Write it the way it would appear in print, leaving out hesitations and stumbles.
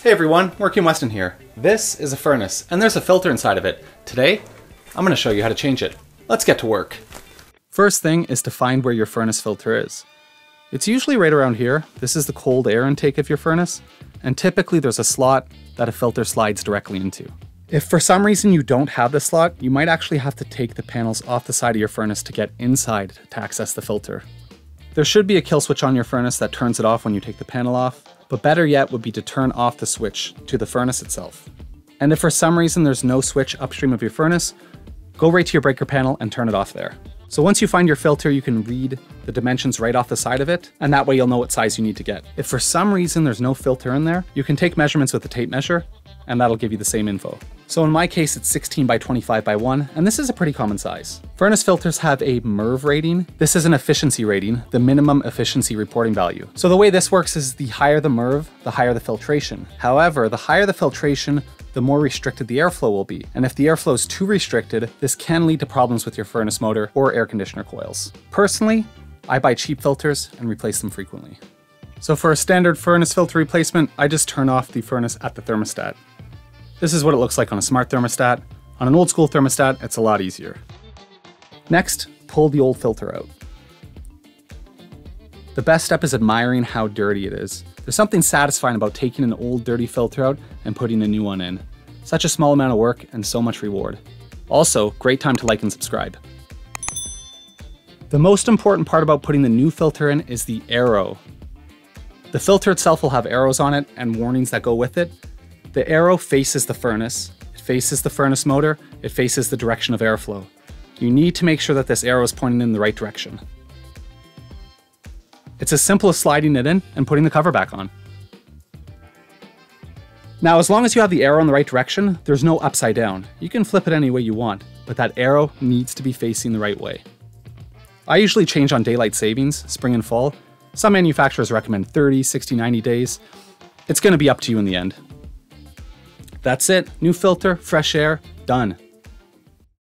Hey everyone, Working Weston here. This is a furnace, and there's a filter inside of it. Today, I'm going to show you how to change it. Let's get to work. First thing is to find where your furnace filter is. It's usually right around here. This is the cold air intake of your furnace, and typically there's a slot that a filter slides directly into. If for some reason you don't have this slot, you might actually have to take the panels off the side of your furnace to get inside to access the filter. There should be a kill switch on your furnace that turns it off when you take the panel off, but better yet would be to turn off the switch to the furnace itself. And if for some reason there's no switch upstream of your furnace, go right to your breaker panel and turn it off there. So once you find your filter, you can read the dimensions right off the side of it, and that way you'll know what size you need to get. If for some reason there's no filter in there, you can take measurements with a tape measure, and that'll give you the same info. So in my case, it's 16 by 25 by 1, and this is a pretty common size. Furnace filters have a MERV rating. This is an efficiency rating, the minimum efficiency reporting value. So the way this works is the higher the MERV, the higher the filtration. However, the higher the filtration, the more restricted the airflow will be. And if the airflow is too restricted, this can lead to problems with your furnace motor or air conditioner coils. Personally, I buy cheap filters and replace them frequently. So for a standard furnace filter replacement, I just turn off the furnace at the thermostat. This is what it looks like on a smart thermostat. On an old school thermostat, it's a lot easier. Next, pull the old filter out. The best step is admiring how dirty it is. There's something satisfying about taking an old dirty filter out and putting a new one in. Such a small amount of work and so much reward. Also, great time to like and subscribe. The most important part about putting the new filter in is the arrow. The filter itself will have arrows on it and warnings that go with it. The arrow faces the furnace, it faces the furnace motor, it faces the direction of airflow. You need to make sure that this arrow is pointing in the right direction. It's as simple as sliding it in and putting the cover back on. Now, as long as you have the arrow in the right direction, there's no upside down. You can flip it any way you want, but that arrow needs to be facing the right way. I usually change on daylight savings, spring and fall. Some manufacturers recommend 30, 60, 90 days. It's going to be up to you in the end. That's it. New filter, fresh air, done.